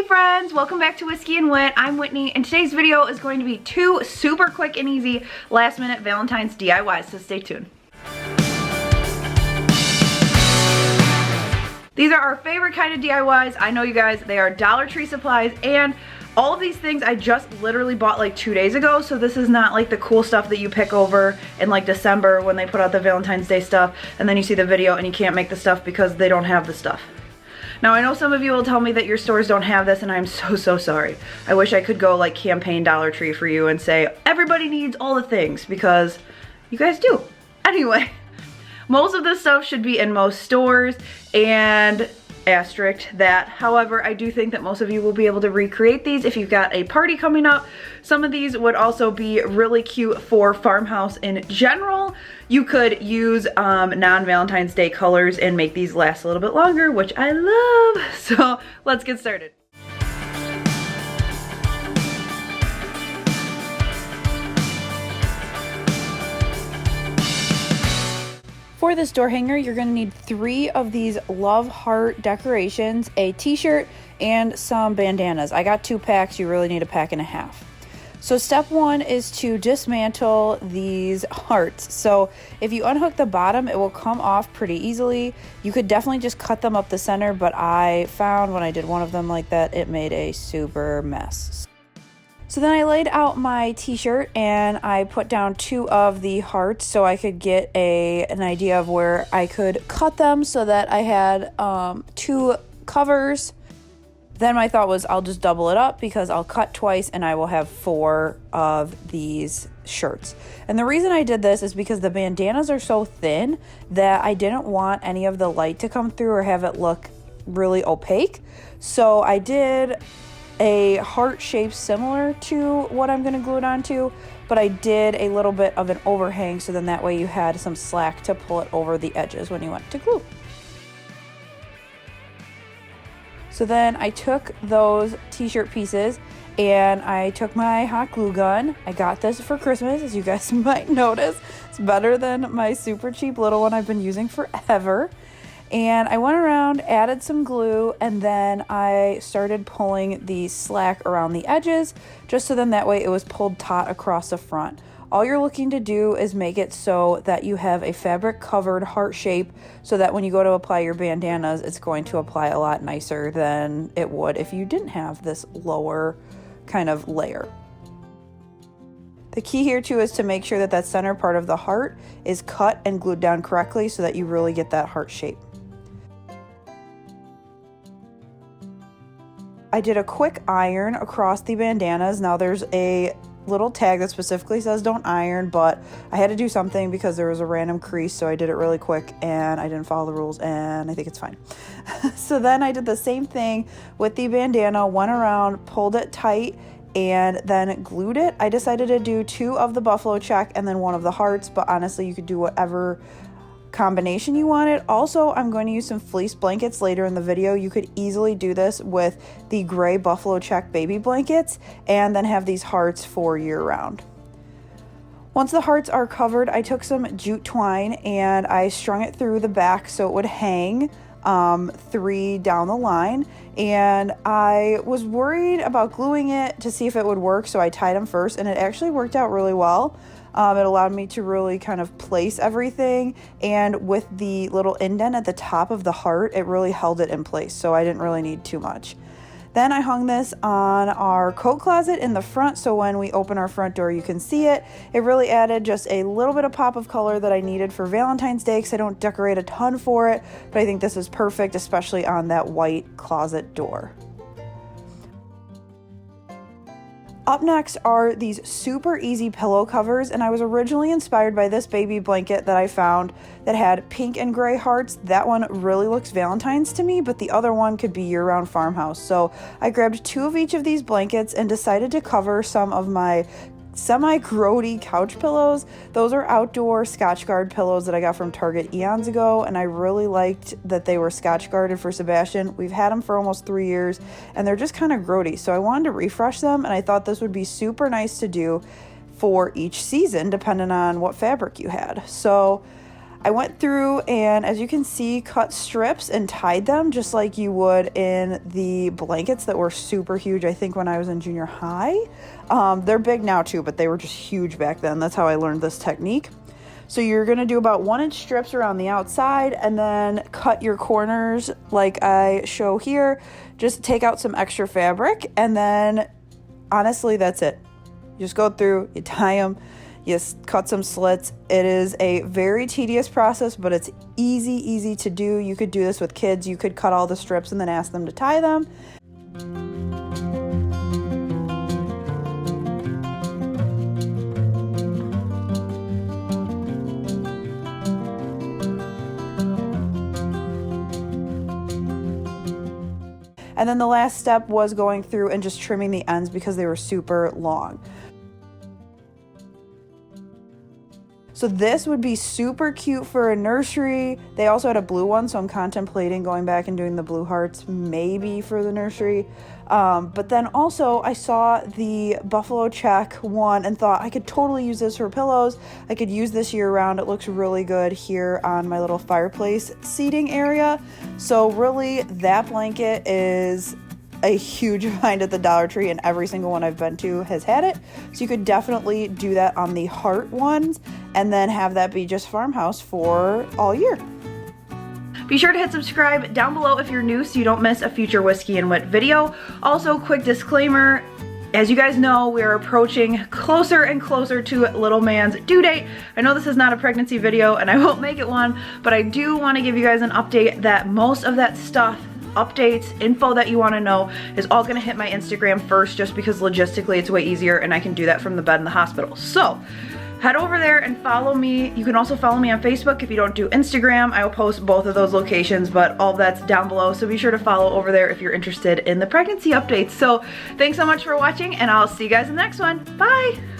friends, welcome back to Whiskey and Wit. I'm Whitney, and today's video is going to be 2 super quick and easy last minute Valentine's DIYs, so stay tuned. These are our favorite kind of DIYs. I know you guys, they are Dollar Tree supplies, and all of these things I just literally bought like 2 days ago, so this is not like the cool stuff that you pick over in like December when they put out the Valentine's Day stuff, and then you see the video and you can't make the stuff because they don't have the stuff. Now I know some of you will tell me that your stores don't have this, and I'm so sorry. I wish I could go like campaign Dollar Tree for you and say everybody needs all the things, because you guys do. Anyway, most of this stuff should be in most stores, and asterisk that. However, I do think that most of you will be able to recreate these if you've got a party coming up. Some of these would also be really cute for farmhouse in general. You could use non-Valentine's Day colors and make these last a little bit longer, which I love. So let's get started. For this door hanger, you're going to need 3 of these love heart decorations, a t-shirt, and some bandanas. I got 2 packs. You really need a pack and a half. So step 1 is to dismantle these hearts. So if you unhook the bottom, it will come off pretty easily. You could definitely just cut them up the center, but I found when I did one of them like that, it made a super mess. So then I laid out my t-shirt and I put down 2 of the hearts so I could get an idea of where I could cut them so that I had 2 covers. Then my thought was I'll just double it up because I'll cut twice and I will have 4 of these shirts. And the reason I did this is because the bandanas are so thin that I didn't want any of the light to come through or have it look really opaque. So I did a heart shape similar to what I'm going to glue it onto, but I did a little bit of an overhang so then that way you had some slack to pull it over the edges when you went to glue. So then I took those t-shirt pieces and I took my hot glue gun. I got this for Christmas, as you guys might notice. It's better than my super cheap little one I've been using forever. And I went around, added some glue, and then I started pulling the slack around the edges, just so then that way it was pulled taut across the front. All you're looking to do is make it so that you have a fabric covered heart shape so that when you go to apply your bandanas, it's going to apply a lot nicer than it would if you didn't have this lower kind of layer. The key here too is to make sure that that center part of the heart is cut and glued down correctly so that you really get that heart shape. I did a quick iron across the bandanas. Now there's a little tag that specifically says don't iron, but I had to do something because there was a random crease, so I did it really quick and I didn't follow the rules and I think it's fine. So then I did the same thing with the bandana, went around, pulled it tight, and then glued it. I decided to do 2 of the buffalo check and then 1 of the hearts, but honestly you could do whatever combination you wanted. Also, I'm going to use some fleece blankets later in the video. You could easily do this with the gray buffalo check baby blankets and then have these hearts for year round. Once the hearts are covered, I took some jute twine and I strung it through the back so it would hang 3 down the line, and I was worried about gluing it to see if it would work, so I tied them first and it actually worked out really well. It allowed me to really kind of place everything, and with the little indent at the top of the heart, it really held it in place, so I didn't really need too much. Then I hung this on our coat closet in the front, so when we open our front door you can see it. It really added just a little bit of pop of color that I needed for Valentine's Day because I don't decorate a ton for it, but I think this is perfect, especially on that white closet door. Up next are these super easy pillow covers, and I was originally inspired by this baby blanket that I found that had pink and gray hearts. That one really looks Valentine's to me, but the other one could be year-round farmhouse. So I grabbed 2 of each of these blankets and decided to cover some of my semi-grody couch pillows. Those are outdoor Scotchgard pillows that I got from Target eons ago, and I really liked that they were Scotchgarded for Sebastian. We've had them for almost 3 years and they're just kind of grody, so I wanted to refresh them, and I thought this would be super nice to do for each season depending on what fabric you had. So I went through and, as you can see, cut strips and tied them just like you would in the blankets that were super huge, I think, when I was in junior high. They're big now too, but they were just huge back then. That's how I learned this technique. So you're going to do about 1-inch strips around the outside and then cut your corners like I show here. Just take out some extra fabric, and then honestly, that's it. You just go through, you tie them, you cut some slits. It is a very tedious process, but it's easy to do. You could do this with kids. You could cut all the strips and then ask them to tie them. And then the last step was going through and just trimming the ends because they were super long. So this would be super cute for a nursery. They also had a blue one, so I'm contemplating going back and doing the blue hearts maybe for the nursery. But then also I saw the buffalo check one and thought I could totally use this for pillows. I could use this year round. It looks really good here on my little fireplace seating area. So really, that blanket is a huge find at the Dollar Tree, and every single one I've been to has had it. So you could definitely do that on the heart ones and then have that be just farmhouse for all year. Be sure to hit subscribe down below if you're new so you don't miss a future Whiskey and Whit video. Also, quick disclaimer, as you guys know, we are approaching closer and closer to little man's due date. I know this is not a pregnancy video and I won't make it one, but I do want to give you guys an update that most of that stuff, updates, info that you want to know, is all going to hit my Instagram first, just because logistically it's way easier and I can do that from the bed in the hospital. So head over there and follow me. You can also follow me on Facebook if you don't do Instagram. I will post both of those locations, but all that's down below, so be sure to follow over there if you're interested in the pregnancy updates. So thanks so much for watching, and I'll see you guys in the next one. Bye!